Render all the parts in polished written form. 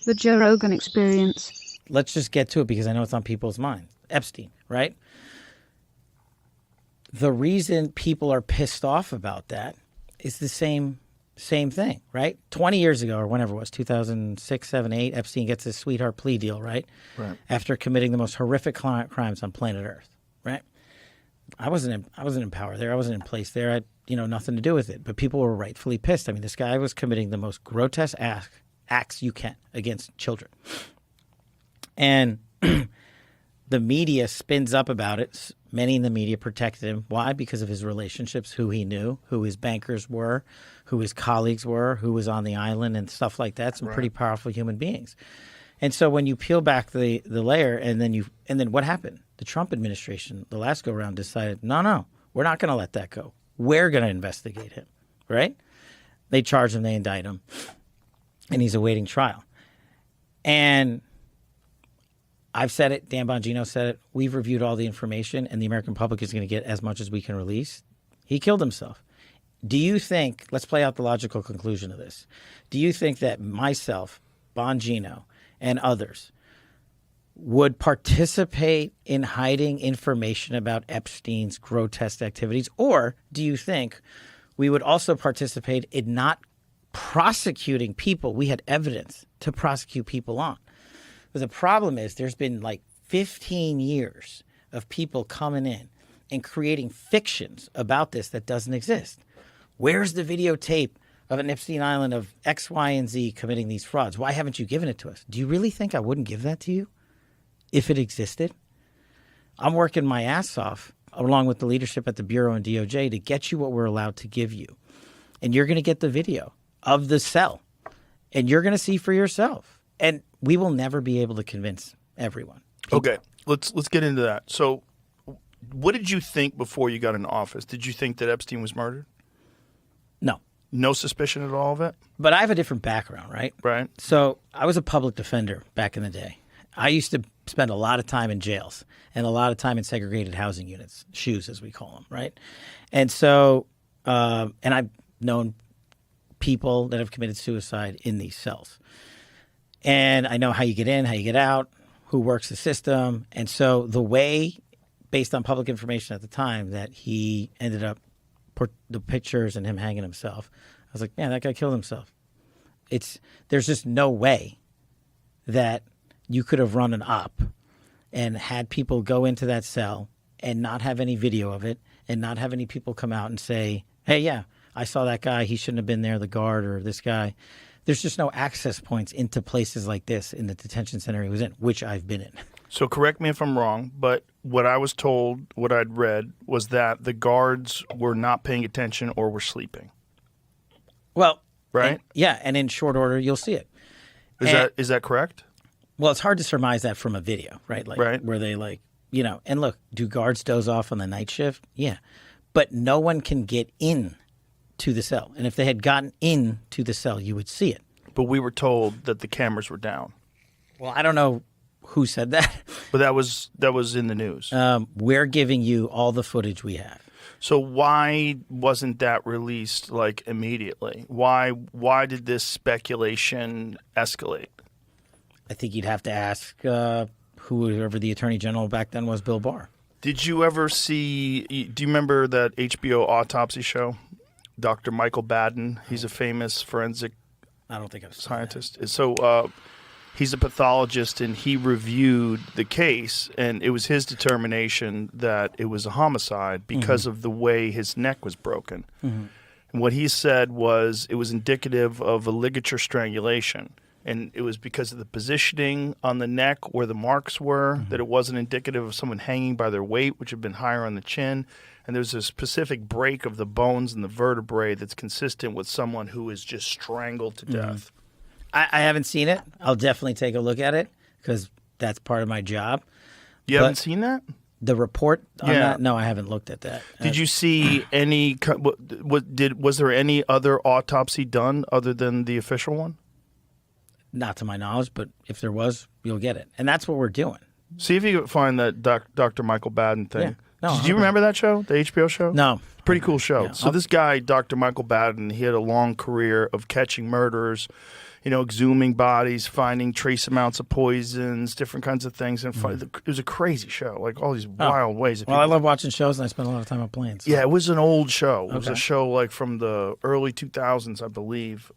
The Joe Rogan Experience. Let's just get to it because I know it's on people's minds. Epstein, right? The reason people are pissed off about that is the same thing, right? 20 years ago or whenever it was, 2006, 7, 8, Epstein gets his sweetheart plea deal, right? Right. After committing the most horrific crimes on planet Earth, right? I wasn't in power there. I wasn't in place there. I had, nothing to do with it. But people were rightfully pissed. I mean, this guy was committing the most grotesque acts you can against children. And the media spins up about it. Many in the media protected him. Why? Because of his relationships, who he knew, who his bankers were, who his colleagues were, who was on the island and stuff like that. Some pretty powerful human beings. And so when you peel back the layer and then what happened? The Trump administration, the last go around, decided, no, we're not going to let that go. We're going to investigate him, right? They charge him, they indict him, and he's awaiting trial. And I've said it, Dan Bongino said it, we've reviewed all the information, and the American public is going to get as much as we can release. He killed himself. Do you think, let's play out the logical conclusion of this. Do you think that myself, Bongino, and others would participate in hiding information about Epstein's grotesque activities? Or do you think we would also participate in not prosecuting people we had evidence to prosecute people on? But the problem is there's been like 15 years of people coming in and creating fictions about this that doesn't exist. Where's the videotape of an Epstein Island of X, Y, and Z committing these frauds? Why haven't you given it to us? Do you really think I wouldn't give that to you if it existed? I'm working my ass off along with the leadership at the Bureau and DOJ to get you what we're allowed to give you. And you're going to get the video of the cell. And you're going to see for yourself. And we will never be able to convince everyone. Okay, let's get into that. So what did you think before you got into office? Did you think that Epstein was murdered? No. No suspicion at all of it? But I have a different background, right? Right. So I was a public defender back in the day. I used to spend a lot of time in jails and a lot of time in segregated housing units, SHUs as we call them, right? And so, and I've known people that have committed suicide in these cells. And I know how you get in, how you get out, who works the system. And so the way, based on public information at the time, that he ended up, the pictures and him hanging himself, I was like, man, that guy killed himself. There's just no way that you could have run an op and had people go into that cell and not have any video of it and not have any people come out and say, hey, yeah, I saw that guy. He shouldn't have been there, the guard or this guy. There's just no access points into places like this in the detention center he was in, which I've been in. So correct me if I'm wrong, but what I was told, what I'd read, was that the guards were not paying attention or were sleeping. Well, right? And in short order, you'll see it. Is that correct? Well, it's hard to surmise that from a video, right? Like, right. Where they and look, do guards doze off on the night shift? Yeah. But no one can get in to the cell. And if they had gotten in to the cell, you would see it. But we were told that the cameras were down. Well, I don't know who said that. But that was in the news. We're giving you all the footage we have. So why wasn't that released like immediately? Why did this speculation escalate? I think you'd have to ask whoever the Attorney General back then was, Bill Barr. Did you ever see, do you remember that HBO autopsy show? Dr. Michael Baden, he's a famous forensic I don't think I've seen scientist. That. So he's a pathologist, and he reviewed the case, and it was his determination that it was a homicide because of the way his neck was broken. And what he said was it was indicative of a ligature strangulation. And it was because of the positioning on the neck where the marks were, that it wasn't indicative of someone hanging by their weight, which had been higher on the chin. And there's a specific break of the bones and the vertebrae that's consistent with someone who is just strangled to death. I haven't seen it. I'll definitely take a look at it because that's part of my job. You haven't seen that? The report on that? No, I haven't looked at that. Did you see any – was there any other autopsy done other than the official one? Not to my knowledge, but if there was, you'll get it. And that's what we're doing. See if you can find that Dr. Michael Baden thing. Yeah. No, Did you remember that show, the HBO show? No. Pretty cool show. Yeah. So this guy, Dr. Michael Baden, he had a long career of catching murderers. exhuming bodies, finding trace amounts of poisons, different kinds of things. And it was a crazy show, like all these wild ways. That Well, I love watching shows, and I spend a lot of time on planes. So. Yeah, it was an old show. It was a show like from the early 2000s, I believe.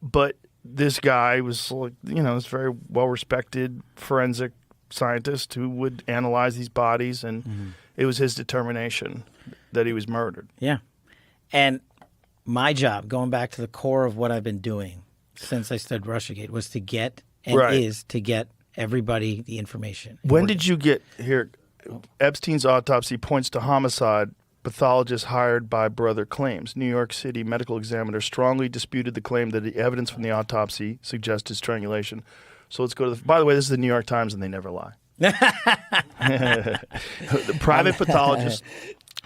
But this guy was like, this very well-respected forensic scientist who would analyze these bodies, and it was his determination that he was murdered. Yeah. And my job, going back to the core of what I've been doing since I studied Russiagate, was to get, and is to get everybody the information. When did you get here? Epstein's autopsy points to homicide. Pathologist hired by brother claims. New York City medical examiner strongly disputed the claim that the evidence from the autopsy suggested strangulation. So let's go to by the way, this is the New York Times, and they never lie. The private pathologist,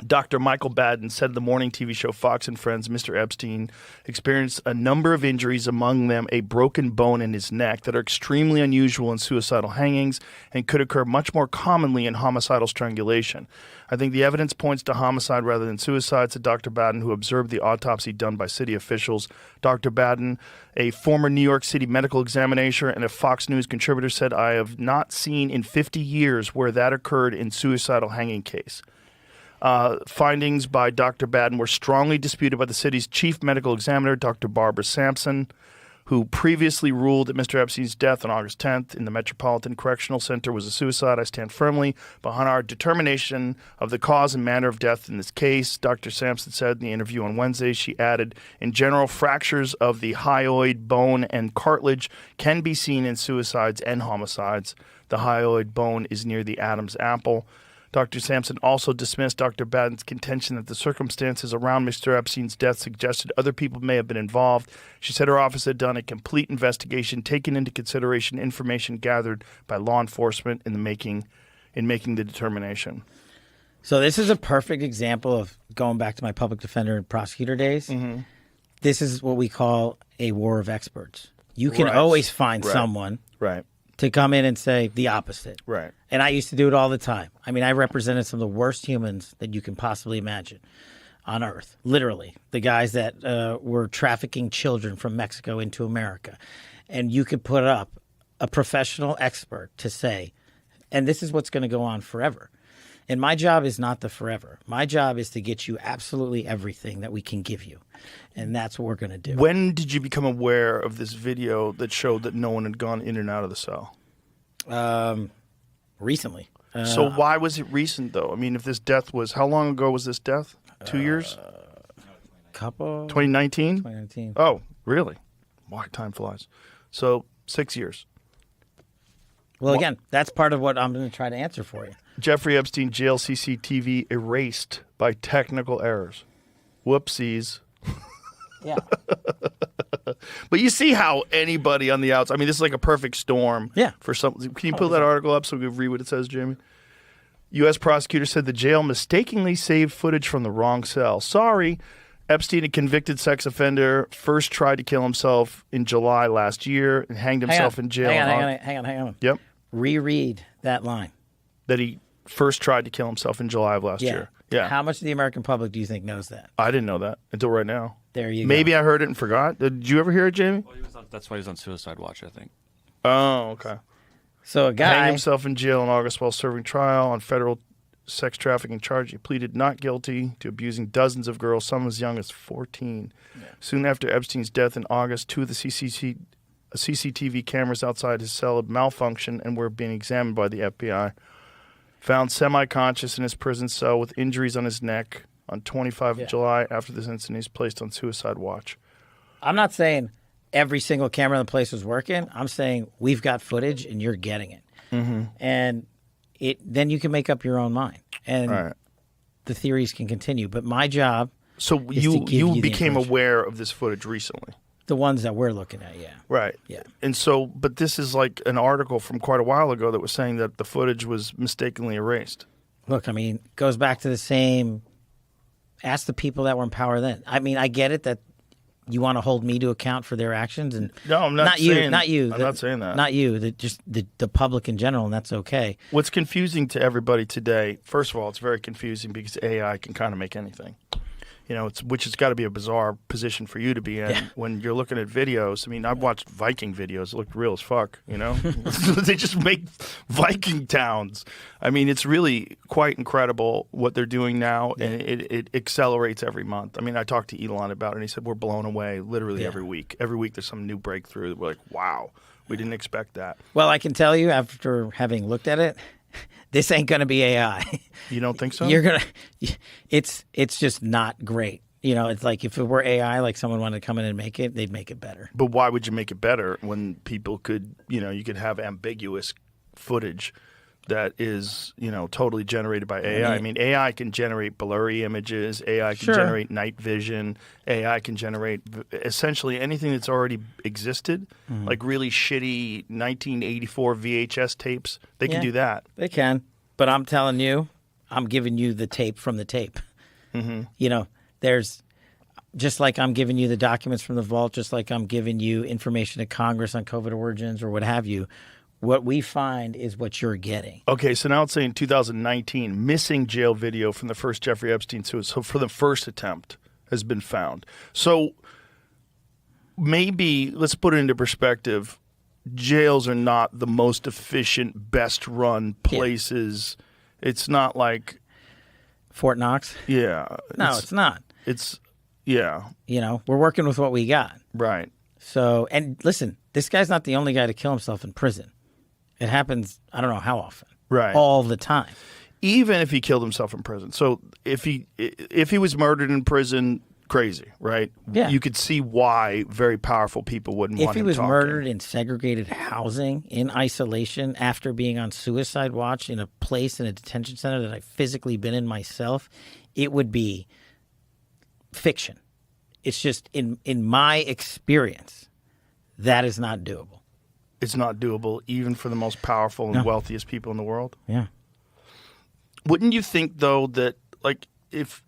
Dr. Michael Baden, said the morning TV show Fox and Friends, Mr. Epstein experienced a number of injuries, among them a broken bone in his neck, that are extremely unusual in suicidal hangings and could occur much more commonly in homicidal strangulation. I think the evidence points to homicide rather than suicide, said Dr. Baden, who observed the autopsy done by city officials. Dr. Baden, a former New York City medical examiner and a Fox News contributor, said, I have not seen in 50 years where that occurred in suicidal hanging case. Findings by Dr. Baden were strongly disputed by the city's chief medical examiner, Dr. Barbara Sampson, who previously ruled that Mr. Epstein's death on August 10th in the Metropolitan Correctional Center was a suicide. I stand firmly behind our determination of the cause and manner of death in this case, Dr. Sampson said in the interview on Wednesday. She added, in general, fractures of the hyoid bone and cartilage can be seen in suicides and homicides. The hyoid bone is near the Adam's apple. Dr. Sampson also dismissed Dr. Baden's contention that the circumstances around Mr. Epstein's death suggested other people may have been involved. She said her office had done a complete investigation, taking into consideration information gathered by law enforcement in making the determination. So this is a perfect example of going back to my public defender and prosecutor days. This is what we call a war of experts. You can always find someone to come in and say the opposite. Right. And I used to do it all the time. I mean, I represented some of the worst humans that you can possibly imagine on Earth, literally. The guys that were trafficking children from Mexico into America. And you could put up a professional expert to say, and this is what's going to go on forever. And my job is not the forever. My job is to get you absolutely everything that we can give you. And that's what we're going to do. When did you become aware of this video that showed that no one had gone in and out of the cell? Recently. So why was it recent, though? I mean, if this death was, how long ago was this death? 2 years? 2019? 2019. Oh, really? Why time flies. So 6 years. Well, again, that's part of what I'm going to try to answer for you. Jeffrey Epstein jail CCTV erased by technical errors. Whoopsies. Yeah. But you see how anybody on the outside, I mean, this is like a perfect storm. Yeah. For something. Can you pull that article up so we can read what it says, Jamie? U.S. prosecutor said the jail mistakenly saved footage from the wrong cell. Sorry. Epstein, a convicted sex offender, first tried to kill himself in July last year and hanged himself in jail. Hang on. Yep. Reread that line. That he first tried to kill himself in July of last year. Yeah. How much of the American public do you think knows that? I didn't know that until right now. There you go. Maybe I heard it and forgot. Did you ever hear it, Jamie? Well, that's why he was on Suicide Watch, I think. Oh, okay. So a guy hanged himself in jail in August while serving trial on federal sex trafficking charge. He pleaded not guilty to abusing dozens of girls, some as young as 14. Yeah. Soon after Epstein's death in August, two of the CCTV cameras outside his cell had malfunctioned and were being examined by the FBI. Found semi-conscious in his prison cell with injuries on his neck on 25 of July. After this incident, he's placed on suicide watch. I'm not saying every single camera in the place was working. I'm saying we've got footage and you're getting it. And then you can make up your own mind. And the theories can continue. But my job So is to give you the became information. aware of this footage recently? The ones that we're looking at, yeah. Right. Yeah. And so, but this is like an article from quite a while ago that was saying that the footage was mistakenly erased. Look, I mean, it goes back to the same, ask the people that were in power then. I mean, I get it that you want to hold me to account for their actions. And No, I'm not you, saying not you. I'm not saying that. Not you, just the public in general, and that's okay. What's confusing to everybody today, first of all, it's very confusing because AI can kind of make anything. which has got to be a bizarre position for you to be in when you're looking at videos. I mean, I've watched Viking videos. It looked real as fuck, They just make Viking towns. I mean, it's really quite incredible what they're doing now, and it accelerates every month. I mean, I talked to Elon about it, and he said we're blown away literally every week. Every week there's some new breakthrough. We're like, wow, we didn't expect that. Well, I can tell you after having looked at it, this ain't going to be AI. You don't think so? It's just not great. It's like if it were AI, like someone wanted to come in and make it, they'd make it better. But why would you make it better when people could, you could have ambiguous footage that is, totally generated by AI? I mean, AI can generate blurry images. AI can generate night vision. AI can generate essentially anything that's already existed, like really shitty 1984 VHS tapes. They can do that. They can. But I'm telling you, I'm giving you the tape from the tape. There's just like I'm giving you the documents from the vault, just like I'm giving you information to Congress on COVID origins or what have you. What we find is what you're getting. Okay, so now it's saying 2019, missing jail video from the first Jeffrey Epstein suicide. So for the first attempt has been found. So maybe, let's put it into perspective, jails are not the most efficient, best-run places. Yeah. It's not like Fort Knox? Yeah. No, it's not. Yeah. We're working with what we got. Right. So, and listen, this guy's not the only guy to kill himself in prison. It happens, I don't know how often. Right. All the time. Even if he killed himself in prison. So if he was murdered in prison, crazy, right? Yeah. You could see why very powerful people wouldn't want him If he was talking. murdered in segregated housing, in isolation, after being on suicide watch in a place in a detention center that I've physically been in myself, it would be fiction. It's just, in my experience, that is not doable. It's not doable even for the most powerful and wealthiest people in the world? Yeah. Wouldn't you think, though, that like if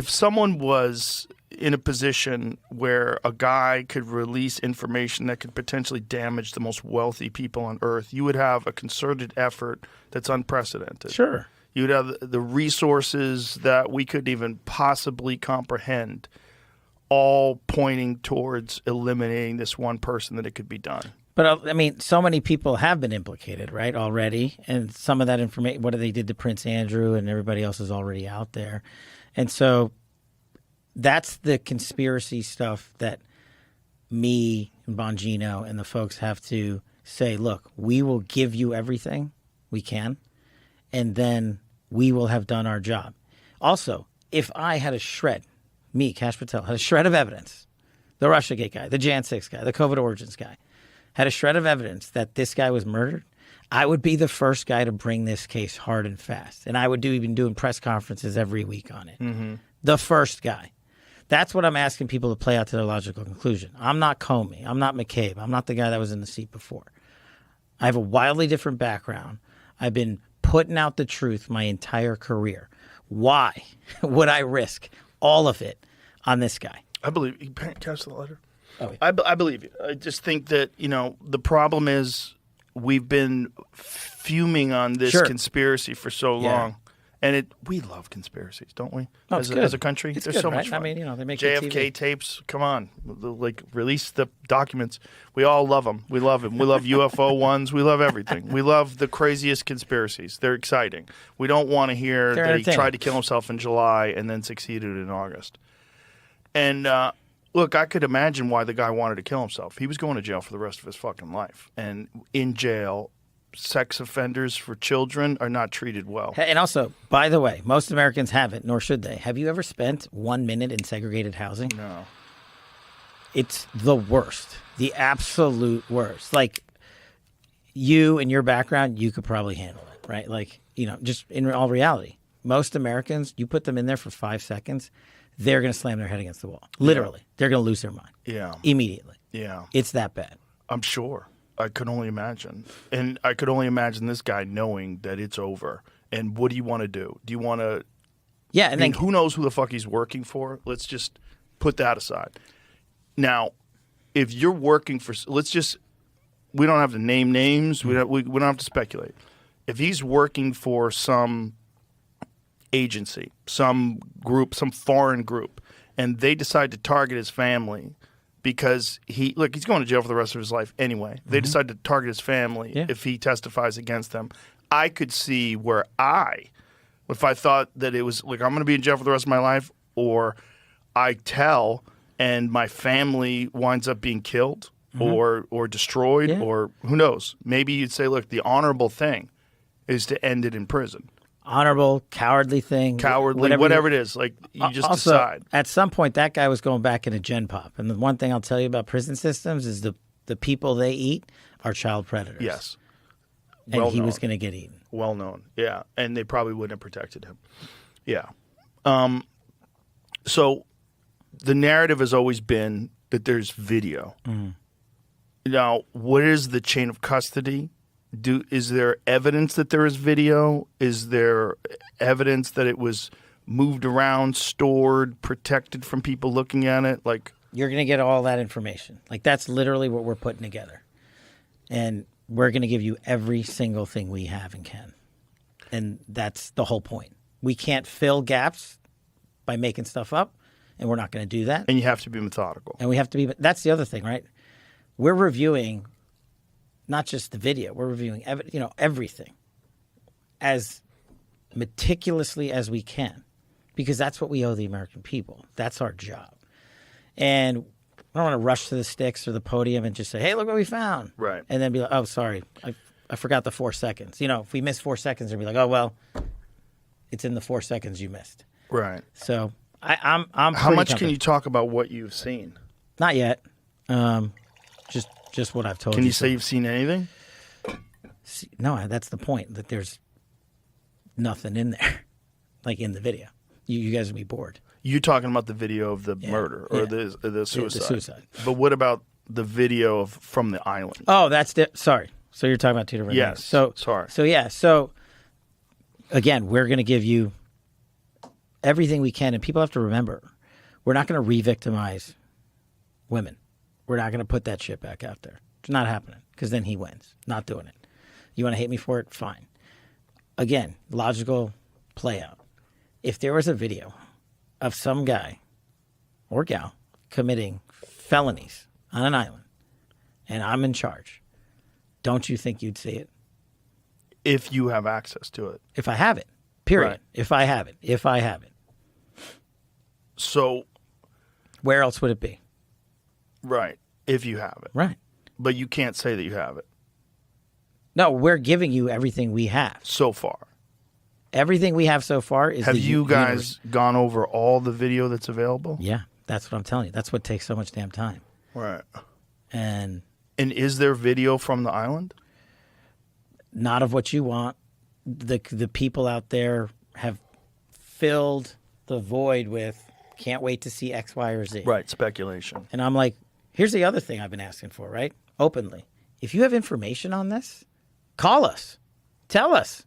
someone was in a position where a guy could release information that could potentially damage the most wealthy people on earth, you would have a concerted effort that's unprecedented? Sure. You would have the resources that we couldn't even possibly comprehend, all pointing towards eliminating this one person that it could be done. But, I mean, so many people have been implicated, right, already. And some of that information, what they did to Prince Andrew and everybody else is already out there. And so that's the conspiracy stuff that me and Bongino and the folks have to say, look, we will give you everything we can, and then we will have done our job. Also, if I had a shred, me, Kash Patel, had a shred of evidence, the Russiagate guy, the Jan 6 guy, the COVID origins guy, had a shred of evidence that this guy was murdered, I would be the first guy to bring this case hard and fast. And I would even doing press conferences every week on it. Mm-hmm. The first guy. That's what I'm asking people to play out to their logical conclusion. I'm not Comey. I'm not McCabe. I'm not the guy that was in the seat before. I have a wildly different background. I've been putting out the truth my entire career. Why would I risk all of it on this guy? I believe you. Catch the letter. Oh, yeah. I believe you. I just think that, the problem is we've been fuming on this conspiracy for so long. And we love conspiracies, don't we? Oh, as a country. It's There's good, so right? much fun. I mean, they make JFK tapes, come on. Like, release the documents. We all love them. We love them. We love UFO ones. We love everything. We love the craziest conspiracies. They're exciting. We don't want to hear that he tried to kill himself in July and then succeeded in August. And look, I could imagine why the guy wanted to kill himself. He was going to jail for the rest of his fucking life. And in jail, sex offenders for children are not treated well. And also, by the way, most Americans haven't, nor should they. Have you ever spent 1 minute in segregated housing? No. It's the worst. The absolute worst. Like, you and your background, you could probably handle it, right? Like, just in all reality, most Americans, you put them in there for 5 seconds, they're going to slam their head against the wall. Literally. Yeah. They're going to lose their mind. Yeah. Immediately. Yeah. It's that bad. I'm sure. I could only imagine. And I could only imagine this guy knowing that it's over. And what do you want to do? Do you want to... Yeah, and then... who knows who the fuck he's working for? Let's just put that aside. Now, if you're working for... Let's just... We don't have to name names. We don't have to speculate. If he's working for some agency, some group, some foreign group, and they decide to target his family because he's going to jail for the rest of his life anyway. They decide to target his family if he testifies against them. I could see where if I thought that it was like I'm going to be in jail for the rest of my life, or I tell and my family winds up being killed or destroyed, or who knows. Maybe you'd say, look, the honorable thing is to end it in prison. Honorable, cowardly thing. Cowardly, whatever it is. Like, you just also, decide. At some point, that guy was going back in a gen pop. And the one thing I'll tell you about prison systems is the people they eat are child predators. Yes. And he was going to get eaten. Well known. Yeah. And they probably wouldn't have protected him. Yeah. So the narrative has always been that there's video. Now, what is the chain of custody? Is there evidence that there is video? Is there evidence that it was moved around, stored, protected from people looking at it? Like, you're going to get all that information. Like, that's literally what we're putting together. And we're going to give you every single thing we have and can. And that's the whole point. We can't fill gaps by making stuff up, and we're not going to do that. And you have to be methodical. And we have to be, that's the other thing, right? We're reviewing not just the video, we're reviewing everything as meticulously as we can, because that's what we owe the American people. That's our job. And I don't want to rush to the sticks or the podium and just say, hey, look what we found. Right. And then be like, oh, sorry, I forgot the 4 seconds. If we miss 4 seconds, they'll be like, oh, well, it's in the 4 seconds you missed. Right. So I'm How much can you talk about what you've seen? Not yet. Just what I've told you. Can you say you've seen anything? No, that's the point, that there's nothing in there, like in the video. You guys would be bored. You're talking about the video of the murder or the suicide. The suicide. But what about the video from the island? Oh, sorry. So you're talking about two different things. So, sorry. So again, we're going to give you everything we can. And people have to remember, we're not going to re-victimize women. We're not going to put that shit back out there. It's not happening, because then he wins. Not doing it. You want to hate me for it? Fine. Again, logical play out. If there was a video of some guy or gal committing felonies on an island and I'm in charge, don't you think you'd see it? If you have access to it. If I have it. Period. Right. If I have it. So where else would it be? Right. If you have it. Right. But you can't say that you have it. No, we're giving you everything we have. So far. Everything we have so far is Have you guys gone over all the video that's available? Yeah, that's what I'm telling you. That's what takes so much damn time. Right. And is there video from the island? Not of what you want. The people out there have filled the void with can't wait to see X, Y, or Z. Right, speculation. And I'm like, here's the other thing I've been asking for, right? Openly. If you have information on this, call us. Tell us.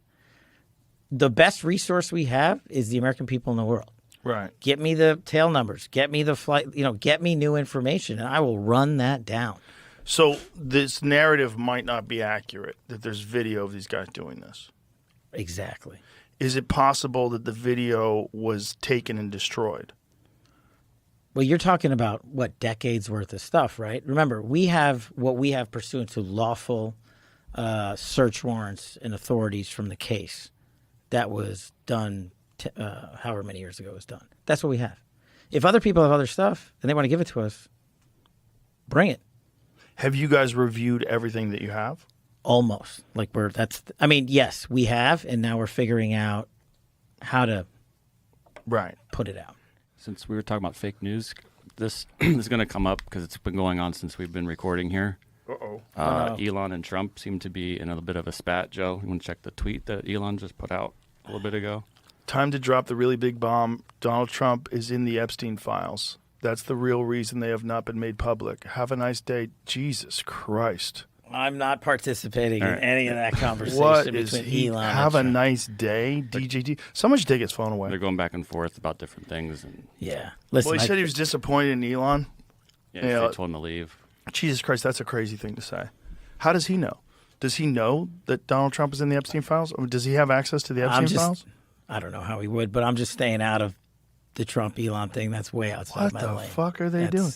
The best resource we have is the American people in the world. Right. Get me the tail numbers. Get me the flight, get me new information, and I will run that down. So this narrative might not be accurate, that there's video of these guys doing this. Exactly. Is it possible that the video was taken and destroyed? Well, you're talking about, decades worth of stuff, right? Remember, we have what we have pursuant to lawful search warrants and authorities from the case that was done however many years ago it was done. That's what we have. If other people have other stuff and they want to give it to us, bring it. Have you guys reviewed everything that you have? Almost. Yes, we have, and now we're figuring out how to put it out. Since we were talking about fake news, this is going to come up because it's been going on since we've been recording here. Elon and Trump seem to be in a bit of a spat, Joe. You want to check the tweet that Elon just put out a little bit ago? Time to drop the really big bomb. Donald Trump is in the Epstein files. That's the real reason they have not been made public. Have a nice day. Jesus Christ. I'm not participating in any of that conversation What between is he? Elon Have and a Trump. nice day, DJD. Someone should take his phone away. They're going back and forth about different things. And Yeah. Listen, Well, he said he was disappointed in Elon. they told him to leave. Jesus Christ, that's a crazy thing to say. How does he know? Does he know that Donald Trump is in the Epstein files? Or does he have access to the Epstein files? I don't know how he would, but I'm just staying out of the Trump Elon thing. That's way outside my lane. What the fuck are they doing?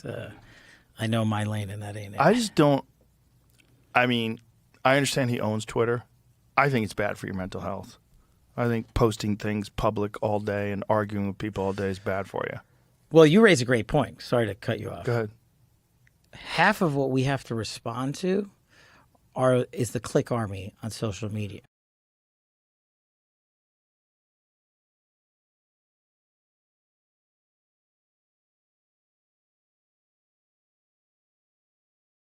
I know my lane, and that ain't it. I just don't. I mean, I understand he owns Twitter. I think it's bad for your mental health. I think posting things public all day and arguing with people all day is bad for you. Well, you raise a great point. Sorry to cut you off. Go ahead. Half of what we have to respond to is the click army on social media.